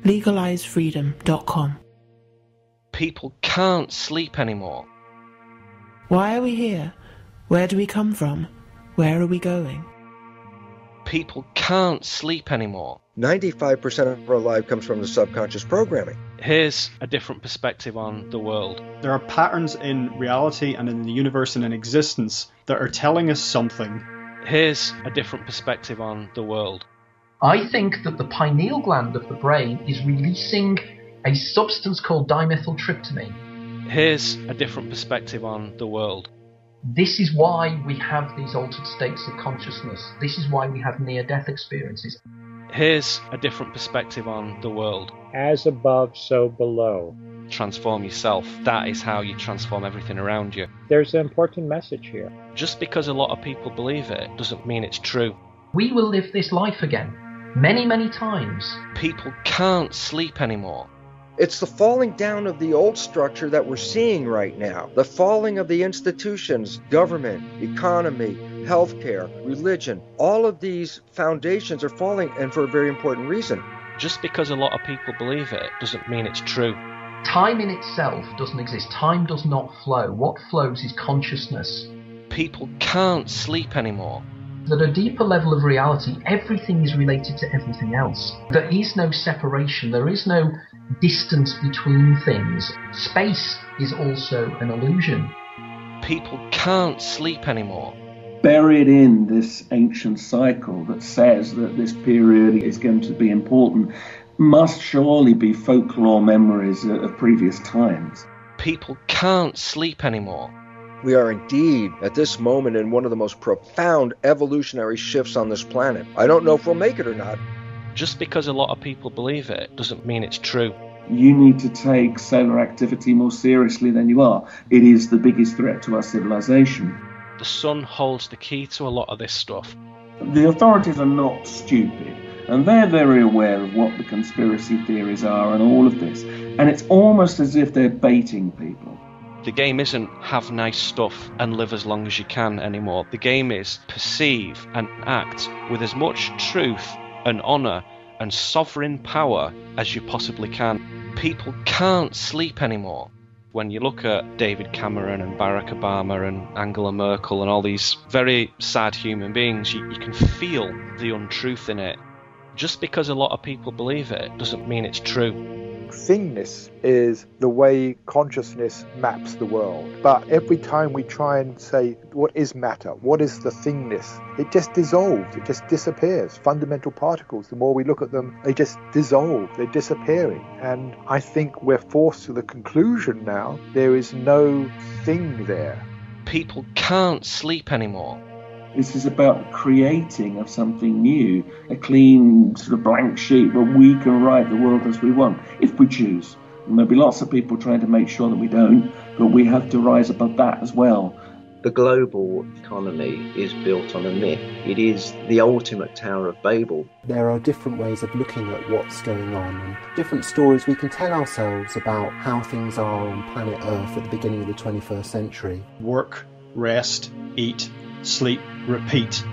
LegaliseFreedom.com. People can't sleep anymore. Why are we here? Where do we come from? Where are we going? People can't sleep anymore. 95% of our life comes from the subconscious programming. Here's a different perspective on the world. There are patterns in reality and in the universe and in existence that are telling us something. Here's a different perspective on the world. I think that the pineal gland of the brain is releasing a substance called dimethyltryptamine. Here's a different perspective on the world. This is why we have these altered states of consciousness. This is why we have near-death experiences. Here's a different perspective on the world. As above, so below. Transform yourself. That is how you transform everything around you. There's an important message here. Just because a lot of people believe it doesn't mean it's true. We will live this life again, many, many times. People can't sleep anymore. It's the falling down of the old structure that we're seeing right now. The falling of the institutions, government, economy, healthcare, religion. All of these foundations are falling, and for a very important reason. Just because a lot of people believe it doesn't mean it's true. Time in itself doesn't exist. Time does not flow. What flows is consciousness. People can't sleep anymore. At a deeper level of reality, everything is related to everything else. There is no separation. There is no distance between things. Space is also an illusion. People can't sleep anymore. Buried in this ancient cycle that says that this period is going to be important must surely be folklore memories of previous times. People can't sleep anymore. We are indeed, at this moment, in one of the most profound evolutionary shifts on this planet. I don't know if we'll make it or not. Just because a lot of people believe it doesn't mean it's true. You need to take solar activity more seriously than you are. It is the biggest threat to our civilization. The sun holds the key to a lot of this stuff. The authorities are not stupid, and they're very aware of what the conspiracy theories are and all of this. And it's almost as if they're baiting people. The game isn't have nice stuff and live as long as you can anymore. The game is perceive and act with as much truth and honour and sovereign power as you possibly can. People can't sleep anymore. When you look at David Cameron and Barack Obama and Angela Merkel and all these very sad human beings, you can feel the untruth in it. Just because a lot of people believe it doesn't mean it's true. Thingness is the way consciousness maps the world. But every time we try and say, what is matter? What is the thingness? It just dissolves. It just disappears. Fundamental particles, the more we look at them, they just dissolve. They're disappearing. And I think we're forced to the conclusion now, there is no thing there. People can't sleep anymore. This is about creating of something new, a clean sort of blank sheet where we can write the world as we want, if we choose. And there'll be lots of people trying to make sure that we don't, but we have to rise above that as well. The global economy is built on a myth. It is the ultimate Tower of Babel. There are different ways of looking at what's going on and different stories we can tell ourselves about how things are on planet Earth at the beginning of the 21st century. Work, rest, eat, sleep, repeat.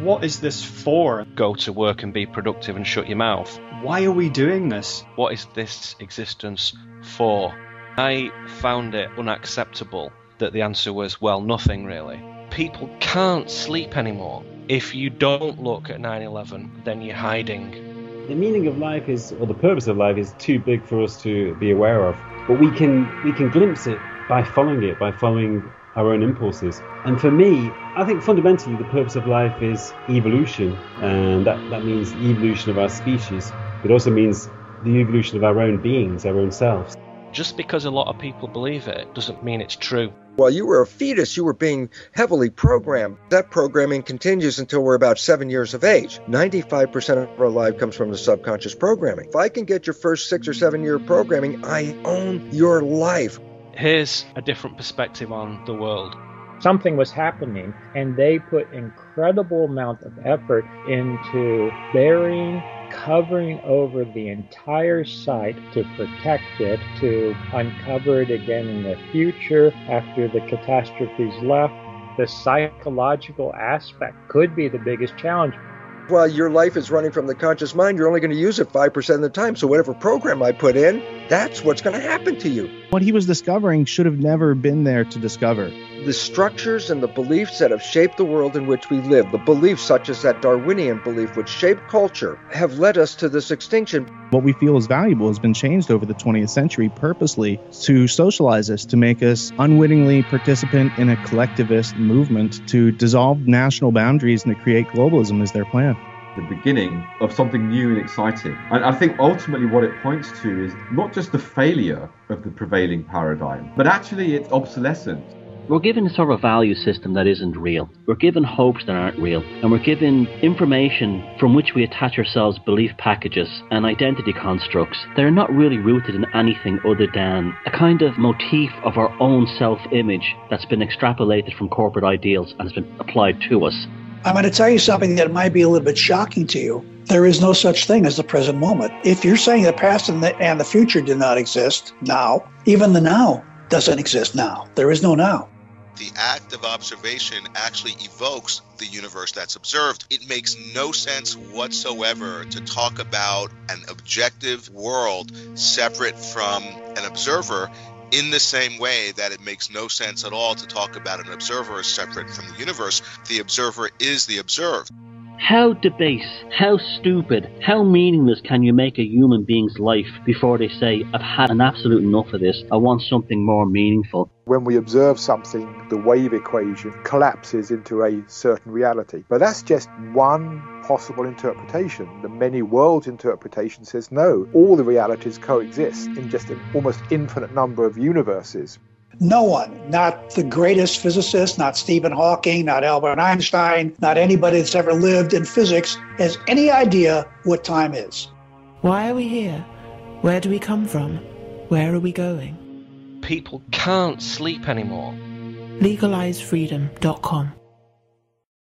What is this for? Go to work and be productive and shut your mouth. Why are we doing this? What is this existence for? I found it unacceptable that the answer was, well, nothing really. People can't sleep anymore. If you don't look at 9/11, then you're hiding. The meaning of life is, or the purpose of life is too big for us to be aware of. But we can glimpse it by following our own impulses. And for me, I think fundamentally the purpose of life is evolution, and that means the evolution of our species. It also means the evolution of our own beings, our own selves. Just because a lot of people believe it doesn't mean it's true. While you were a fetus, you were being heavily programmed. That programming continues until we're about 7 years of age. 95% of our life comes from the subconscious programming. If I can get your first 6 or 7 year programming, I own your life. Here's a different perspective on the world. Something was happening, and they put incredible amount of effort into burying, covering over the entire site to protect it, to uncover it again in the future after the catastrophes left. The psychological aspect could be the biggest challenge. While your life is running from the conscious mind, you're only going to use it 5% of the time. So whatever program I put in, that's what's going to happen to you. What he was discovering should have never been there to discover. The structures and the beliefs that have shaped the world in which we live, the beliefs such as that Darwinian belief which shaped culture, have led us to this extinction. What we feel is valuable has been changed over the 20th century purposely to socialize us, to make us unwittingly participant in a collectivist movement, to dissolve national boundaries and to create globalism is their plan. The beginning of something new and exciting. And I think ultimately what it points to is not just the failure of the prevailing paradigm, but actually its obsolescence. We're given a sort of value system that isn't real. We're given hopes that aren't real. And we're given information from which we attach ourselves belief packages and identity constructs that are not really rooted in anything other than a kind of motif of our own self-image that's been extrapolated from corporate ideals and has been applied to us. I'm going to tell you something that might be a little bit shocking to you. There is no such thing as the present moment. If you're saying the past and the future did not exist now, even the now doesn't exist now. There is no now. The act of observation actually evokes the universe that's observed. It makes no sense whatsoever to talk about an objective world separate from an observer, in the same way that it makes no sense at all to talk about an observer as separate from the universe. The observer is the observed. How debase, how stupid, how meaningless can you make a human being's life before they say, I've had an absolute enough of this, I want something more meaningful? When we observe something, the wave equation collapses into a certain reality. But that's just one possible interpretation. The many worlds interpretation says no, all the realities coexist in just an almost infinite number of universes. No one, not the greatest physicist, not Stephen Hawking, not Albert Einstein, not anybody that's ever lived in physics, has any idea what time is. Why are we here? Where do we come from? Where are we going? People can't sleep anymore. Legalisefreedom.com